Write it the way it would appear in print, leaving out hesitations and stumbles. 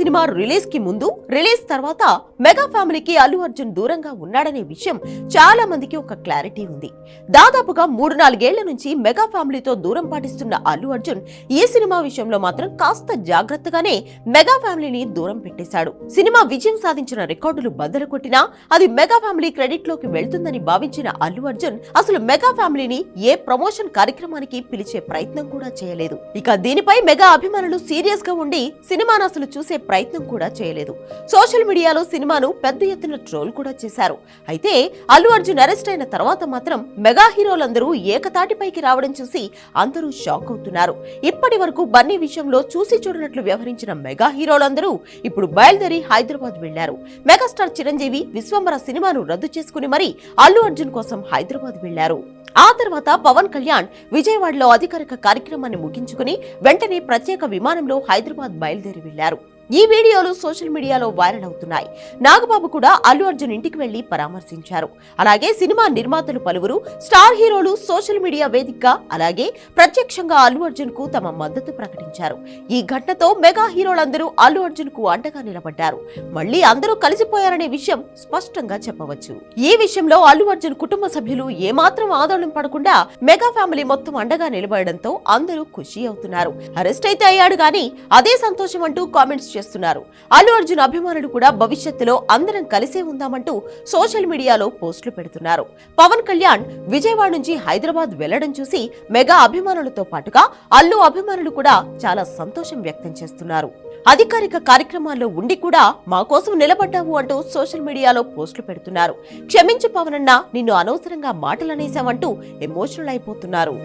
Cinema release కి ముందు, release తర్వాత మెగా ఫ్యామిలీకి అల్లు అర్జున్ దూరంగా ఉన్నాడనే విషయం చాలా మందికి ఒక క్లారిటీ ఉంది. దాదాపుగా 3-4 ఏళ్ల నుంచి మెగా ఫ్యామిలీతో దూరం పాటిస్తున్న అల్లు అర్జున్ ఈ సినిమా విషయంలో మాత్రం కాస్త జాగ్రత్తగానే మెగా ఫ్యామిలీని దూరం పెట్టేశాడు. సినిమా విజయం సాధించిన రికార్డులు బద్దలు కొట్టినా అది మెగా ఫ్యామిలీ క్రెడిట్ లోకి వెళ్తుందని భావించిన అల్లు అర్జున్ అసలు మెగా ఫ్యామిలీని ఏ ప్రమోషన్ కార్యక్రమానికి పిలిచే ప్రయత్నం కూడా చేయలేదు. ఇక దీనిపై మెగా అభిమానులు సీరియస్ గా ఉండి సినిమాను అసలు చూసే ప్రయత్నం కూడా చేయలేదు. సోషల్ మీడియాలో సినిమాను పెద్ద ఎత్తున ట్రోల్ కూడా చేశారు. అయితే అల్లు అర్జున్ అరెస్ట్ అయిన తర్వాత మాత్రం మెగా హీరోలందరూ ఏకతాటిపైకి రావడం చూసి అందరూ షాక్ అవుతున్నారు. ఇప్పటి వరకు బన్నీ విషయంలో చూసి చూడనట్లు వ్యవహరించిన మెగా హీరోలందరూ ఇప్పుడు బయలుదేరి హైదరాబాద్ వెళ్లారు. మెగాస్టార్ చిరంజీవి విశ్వంబర సినిమాను రద్దు చేసుకుని మరీ అల్లు అర్జున్ కోసం హైదరాబాద్ వెళ్లారు. ఆ తర్వాత పవన్ కళ్యాణ్ విజయవాడలో అధికారిక కార్యక్రమాన్ని ముగించుకుని వెంటనే ప్రత్యేక విమానంలో హైదరాబాద్ బయలుదేరి వెళ్లారు. ఈ వీడియోలు సోషల్ మీడియాలో వైరల్ అవుతున్నాయి. నాగబాబు కూడా అల్లు అర్జున్ ఇంటికి వెళ్లి పరామర్శించారు. అలాగే సినిమా నిర్మాతలు పలువురు, స్టార్ హీరోలు సోషల్ మీడియా వేదికగా అలాగే ప్రత్యక్షంగా అల్లు అర్జున్ కు తమ మద్దతు ప్రకటించారు. ఈ ఘటనతో మెగా హీరోలందరూ అల్లు అర్జున్ కు అండగా నిలబడ్డారు. మళ్లీ అందరూ కలిసిపోయారనే విషయం స్పష్టంగా చెప్పవచ్చు. ఈ విషయంలో అల్లు అర్జున్ కుటుంబ సభ్యులు ఏమాత్రం ఆందోళన పడకుండా మెగా ఫ్యామిలీ మొత్తం అండగా నిలబడడంతో అందరూ ఖుషి అవుతున్నారు. అరెస్ట్ అయితే అయ్యాడు గానీ అదే సంతోషం అంటూ కామెంట్స్ చేస్తున్నారు. అల్లు అర్జున్ అభిమానులు కూడా భవిష్యత్తులో అందరం కలిసే ఉందామంటూ సోషల్ మీడియాలో పోస్టులు పెడుతున్నారు. పవన్ కళ్యాణ్ విజయవాడ నుంచి హైదరాబాద్ వెళ్లడం చూసి మెగా అభిమానులతో పాటుగా అల్లు అభిమానులు కూడా చాలా సంతోషం వ్యక్తం చేస్తున్నారు. అధికారిక కార్యక్రమాల్లో ఉండి కూడా మా కోసం నిలబడ్డావు అంటూ సోషల్ మీడియాలో పోస్టులు పెడుతున్నారు. క్షమించు పవనన్న, నిన్ను అనవసరంగా మాటలనేశామంటూ ఎమోషనల్ అయిపోతున్నారు.